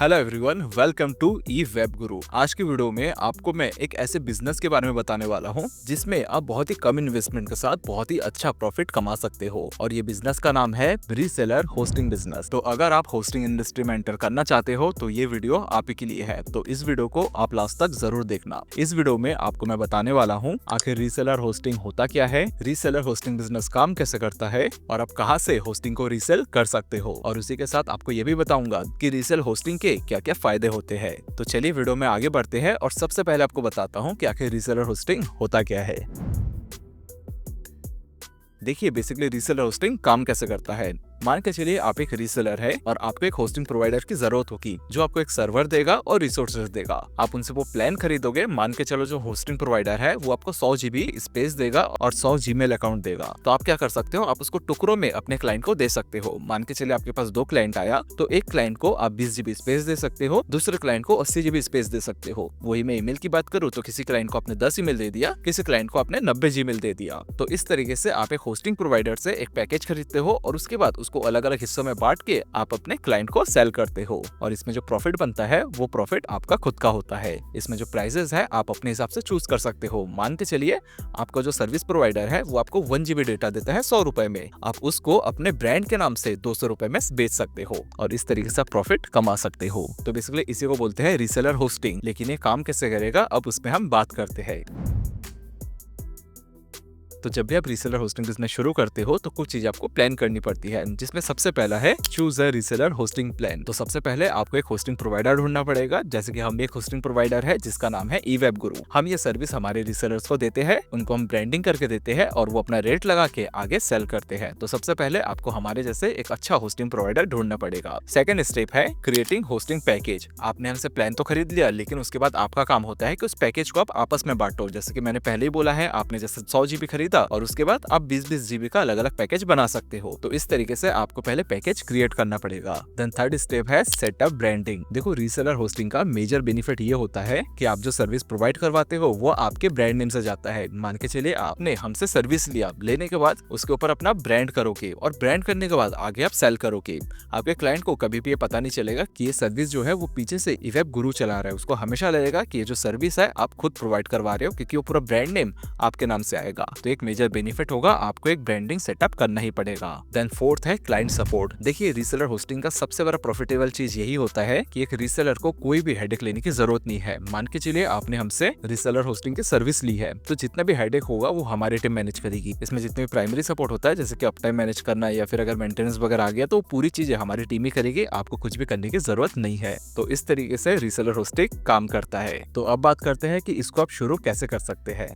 Hello everyone, welcome to E web guru. आज की video में आपको मैं एक ऐसे बिजनेस के बारे में बताने वाला हूं जिसमें आप बहुत ही कम इन्वेस्टमेंट के साथ बहुत ही अच्छा प्रॉफिट कमा सकते हो। और ये बिजनेस का नाम है रीसेलर होस्टिंग बिजनेस। तो अगर आप होस्टिंग इंडस्ट्री में एंटर करना चाहते हो तो ये वीडियो आप ही के लिए है। तो इस वीडियो को आप लास्ट तक जरूर देखना। इस वीडियो में आपको मैं बताने वाला हूँ आखिर रीसेलर होस्टिंग होता क्या है, रीसेलर होस्टिंग बिजनेस काम कैसे करता है और आप कहाँ से होस्टिंग को रीसेल कर सकते हो। और उसी के साथ आपको ये भी बताऊंगा कि रीसेल होस्टिंग के क्या क्या फायदे होते हैं। तो चलिए वीडियो में आगे बढ़ते हैं और सबसे पहले आपको बताता हूँ कि आखिर रीसेलर होस्टिंग होता क्या है। देखिए, बेसिकली रीसेलर होस्टिंग काम कैसे करता है। मान के चलिए आप एक रीसेलर है और आपको एक होस्टिंग प्रोवाइडर की जरूरत होगी जो आपको एक सर्वर देगा और रिसोर्सेज देगा। आप उनसे वो प्लान खरीदोगे। मान के चलो जो होस्टिंग प्रोवाइडर है वो आपको 100 GB स्पेस देगा और 100 जीमेल अकाउंट देगा। तो आप क्या कर सकते हो, आप उसको टुकड़ों में अपने क्लाइंट को दे सकते हो। मान के चलिए आपके पास 2 क्लाइंट आया तो एक क्लाइंट को आप 20 GB स्पेस दे सकते हो, दूसरे क्लाइंट को 80 GB स्पेस दे सकते हो। वही मैं ईमेल की बात करूँ तो किसी क्लाइंट को आपने 10 ईमेल दे दिया, किसी क्लाइंट को आपने 90 जीमेल दे दिया। तो इस तरीके से आप एक होस्टिंग प्रोवाइडर से एक पैकेज खरीदते हो और उसके बाद उसको अलग अलग हिस्सों में बांट के आप अपने क्लाइंट को सेल करते हो। और इसमें जो प्रॉफिट बनता है वो प्रॉफिट आपका खुद का होता है। इसमें जो प्राइसेस है आप अपने हिसाब से चूज कर सकते हो। मान के चलिए आपका जो सर्विस प्रोवाइडर है वो आपको 1 GB डेटा देता है 100 रुपए में, आप उसको अपने ब्रांड के नाम से 200 रुपए में बेच सकते हो और इस तरीके से आप प्रॉफिट कमा सकते हो। तो बेसिकली इसी को बोलते हैं रीसेलर होस्टिंग। लेकिन ये काम कैसे करेगा अब उसमें हम बात करते हैं। तो जब भी आप रीसेलर होस्टिंग बिजनेस शुरू करते हो तो कुछ चीज आपको प्लान करनी पड़ती है, जिसमें सबसे पहला है choose a reseller hosting plan. तो सबसे पहले आपको एक होस्टिंग प्रोवाइडर ढूंढना पड़ेगा। जैसे कि हम एक होस्टिंग प्रोवाइडर है जिसका नाम है ई वेब गुरु। हम ये सर्विस हमारे रीसेलर्स को देते हैं, उनको हम ब्रांडिंग करके देते हैं और वो अपना रेट लगा के आगे सेल करते हैं। तो सबसे पहले आपको हमारे जैसे एक अच्छा होस्टिंग प्रोवाइडर ढूंढना पड़ेगा। सेकंड स्टेप है क्रिएटिंग होस्टिंग पैकेज। आपने हमसे प्लान तो खरीद लिया, लेकिन उसके बाद आपका काम होता है कि उस पैकेज को आप आपस में बांटो। जैसे कि मैंने पहले ही बोला है, आपने जैसे 100 GB खरीदा और उसके बाद आप 20-20 GB का अलग अलग पैकेज बना सकते हो। तो इस तरीके से आपको पहले पैकेज क्रिएट करना पड़ेगा। देन थर्ड स्टेप है सेटअप ब्रांडिंग। देखो, रीसेलर होस्टिंग का मेजर बेनिफिट ये होता है कि आप जो सर्विस प्रोवाइड करवाते हो वो आपके ब्रांड नेम से जाता है। मान के चलिए आपने हमसे सर्विस लिया, लेने के बाद उसके ऊपर अपना ब्रांड करोगे और ब्रांड करने के बाद आगे आप सेल करोगे। आपके क्लाइंट को कभी भी ये पता नहीं चलेगा कि ये सर्विस जो है वो पीछे से ई वेब गुरु चला रहा है। उसको हमेशा लगेगा कि ये जो सर्विस है आप खुद प्रोवाइड करवा रहे हो, क्योंकि वो पूरा ब्रांड नेम आपके नाम से आएगा। तो एक मेजर बेनिफिट होगा, आपको एक ब्रांडिंग सेटअप करना ही पड़ेगा। देन फोर्थ है क्लाइंट सपोर्ट। देखिए, रीसेलर होस्टिंग का सबसे बड़ा प्रॉफिटेबल चीज यही होता है कि एक रीसेलर को कोई भी हेडेक लेने की जरूरत नहीं है। मान के चलिए आपने हमसे रीसेलर होस्टिंग की सर्विस ली है, तो जितना भी हेडेक होगा वो हमारी टीम मैनेज करेगी। इसमें जितने भी प्राइमरी सपोर्ट होता है, जैसे कि अप टाइम मैनेज करना या फिर अगर मेंटेनेंस वगैरह आ गया, तो पूरी चीजें हमारी टीम ही करेगी। आपको कुछ भी करने की जरूरत नहीं है। तो इस तरीके से रीसेलर होस्टिंग काम करता है। तो अब बात करते हैं कि इसको आप शुरू कैसे कर सकते हैं।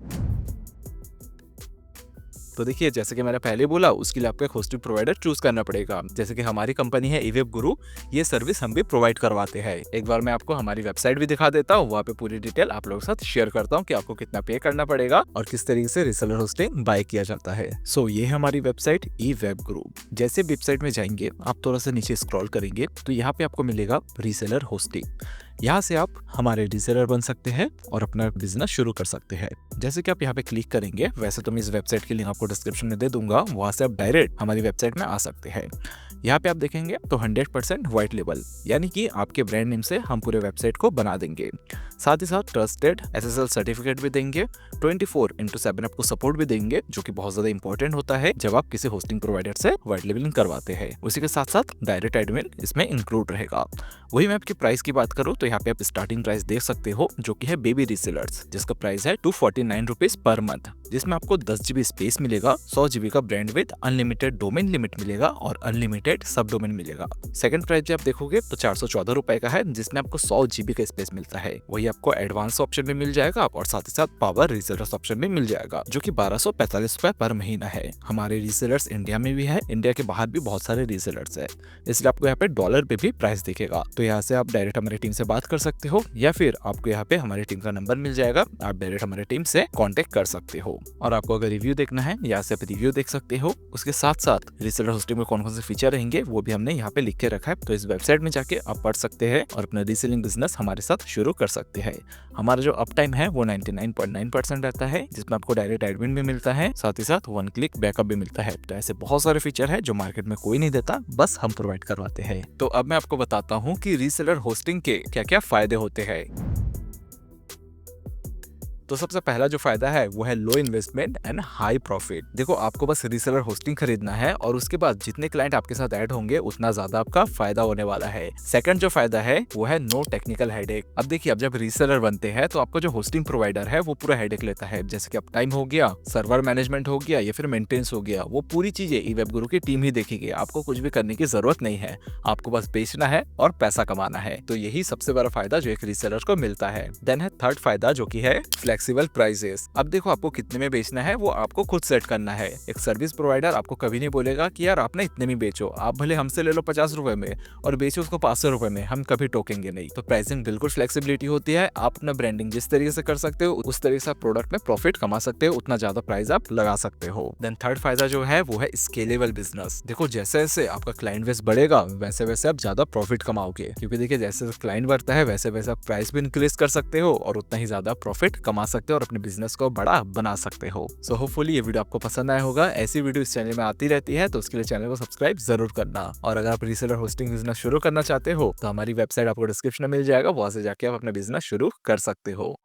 तो देखिए, जैसे कि मैंने पहले बोला, उसके लिए आपको एक होस्टिंग प्रोवाइडर चूज करना पड़ेगा। जैसे कि हमारी कंपनी है ई वेब गुरु, ये सर्विस हम भी प्रोवाइड करवाते हैं। एक बार मैं आपको हमारी वेबसाइट भी दिखा देता हूँ, वहाँ पे पूरी डिटेल आप लोगों के साथ शेयर करता हूँ कि आपको कितना पे करना पड़ेगा और किस तरीके से रीसेलर होस्टिंग बाय किया जाता है। सो ये है हमारी वेबसाइट ई वेब गुरु। जैसे वेबसाइट में जाएंगे, आप थोड़ा सा नीचे स्क्रॉल करेंगे तो यहाँ पे आपको मिलेगा रीसेलर होस्टिंग। यहाँ से आप हमारे रीसेलर बन सकते हैं और अपना बिजनेस शुरू कर सकते हैं। जैसे कि आप यहाँ पे क्लिक करेंगे, वैसे तो मैं इस वेबसाइट की लिंक आपको डिस्क्रिप्शन में दे दूंगा, वहां से आप डायरेक्ट हमारी वेबसाइट में आ सकते हैं। यहाँ पे आप देखेंगे तो 100% व्हाइट लेबल, यानी कि आपके ब्रांड नेम से हम पूरे वेबसाइट को बना देंगे। साथ ही साथ ट्रस्टेड SSL सर्टिफिकेट भी देंगे, 24/7 आपको सपोर्ट भी देंगे, जो कि बहुत ज्यादा इंपॉर्टेंट होता है जब आप किसी होस्टिंग प्रोवाइडर से व्हाइट लेबलिंग करवाते हैं। उसी के साथ साथ डायरेक्ट एडमिन इसमें इंक्लूड रहेगा। वही मैं आपकी प्राइस की बात करूँ तो यहाँ पे आप स्टार्टिंग प्राइस देख सकते हो, जो कि है बेबी रीसेलर्स, जिसका प्राइस है 249 रुपीज पर मंथ, जिसमें आपको 10 GB स्पेस मिलेगा, 100 GB का brand with unlimited domain limit मिलेगा और अनलिमिटेड सब डोमेन मिलेगा। सेकंड प्राइस जब आप देखोगे तो 414 रुपए का है, जिसमें आपको 100 GB का स्पेस मिलता है। वही आपको एडवांस ऑप्शन भी मिल जाएगा और साथ ही साथ पावर रीसेलर्स ऑप्शन भी मिल जाएगा, जो कि 1245 रुपए पर महीना है। हमारे रीसेलर्स इंडिया में भी है, इंडिया के बाहर भी बहुत सारे रीसेलर्स है, इसलिए आपको यहाँ पे डॉलर पे भी प्राइस दिखेगा। तो यहाँ से आप डायरेक्ट हमारी टीम से बात कर सकते हो या फिर आपको यहाँ पे हमारी टीम का नंबर मिल जाएगा, आप डायरेक्ट हमारी टीम से कांटेक्ट कर सकते हो। और आपको अगर रिव्यू देखना है यहाँ से आप रिव्यू देख सकते हो। उसके साथ साथ रीसेलर होस्टिंग में कौन कौन से फीचर रहेंगे वो भी हमने यहाँ पे लिख के रखा है, तो इस वेबसाइट में जाके आप पढ़ सकते हैं और अपना रीसेलिंग बिजनेस हमारे साथ शुरू कर सकते हैं। हमारा जो अप टाइम है वो 99.9% रहता है, जिसमें आपको डायरेक्ट एडमिन भी मिलता है, साथ ही साथ 1 क्लिक बैकअप भी मिलता है। तो ऐसे बहुत सारे फीचर है जो मार्केट में कोई नहीं देता, बस हम प्रोवाइड करवाते हैं। तो अब मैं आपको बताता हूँ कि रीसेलर होस्टिंग के क्या क्या फायदे होते हैं। तो सबसे पहला जो फायदा है वो है लो इन्वेस्टमेंट एंड हाई प्रॉफिट। देखो आपको बस रीसेलर होस्टिंग खरीदना है और उसके बाद जितने क्लाइंट आपके साथ ऐड होंगे उतना ज्यादा आपका फायदा होने वाला है। सेकंड जो फायदा है वो है नो टेक्निकल हेडेक। अब देखिए, अब जब रीसेलर बनते हैं तो आपका जो होस्टिंग प्रोवाइडर है वो पूरा हेडेक लेता है, जैसे कि अप टाइम हो गया, सर्वर मैनेजमेंट हो गया या फिर मेंटेनेंस हो गया, वो पूरी चीजें ईवेब गुरु की टीम ही देखेगी। आपको कुछ भी करने की जरूरत नहीं है, आपको बस बेचना है और पैसा कमाना है। तो यही सबसे बड़ा फायदा जो एक रीसेलर को मिलता है। देन है थर्ड फायदा जो की है फ्लेक्सिबल प्राइसेस। अब देखो आपको कितने में बेचना है वो आपको खुद सेट करना है। एक सर्विस प्रोवाइडर आपको कभी नहीं बोलेगा कि यार आपने इतने में बेचो, आप भले हमसे ले लो 50 रुपए में और बेचो उसको 500 रुपए में, हम कभी टोकेंगे नहीं। तो प्राइसिंग बिल्कुल फ्लेक्सिबिलिटी होती है। आप अपना ब्रांडिंग जिस तरीके से कर सकते हो उस तरीके से आप प्रोडक्ट में प्रॉफिट कमा सकते हो, उतना ज्यादा प्राइस आप लगा सकते हो। देन थर्ड फायदा जो है वो है स्केलेबल बिजनेस। देखो जैसे जैसे आपका क्लाइंट बेस बढ़ेगा वैसे वैसे आप ज्यादा प्रॉफिट कमाओगे, क्योंकि देखिए जैसे क्लाइंट बढ़ता है वैसे वैसे आप प्राइस भी इंक्रीज कर सकते हो और उतना ही ज्यादा प्रॉफिट कमा सकते हो और अपने बिजनेस को बड़ा बना सकते हो। सो होपफुली ये वीडियो आपको पसंद आया होगा। ऐसी वीडियो इस चैनल में आती रहती है, तो उसके लिए चैनल को सब्सक्राइब जरूर करना। और अगर आप रीसेलर होस्टिंग बिजनेस शुरू करना चाहते हो तो हमारी वेबसाइट आपको डिस्क्रिप्शन में मिल जाएगा, वहां से जाके आप अपना बिजनेस शुरू कर सकते हो।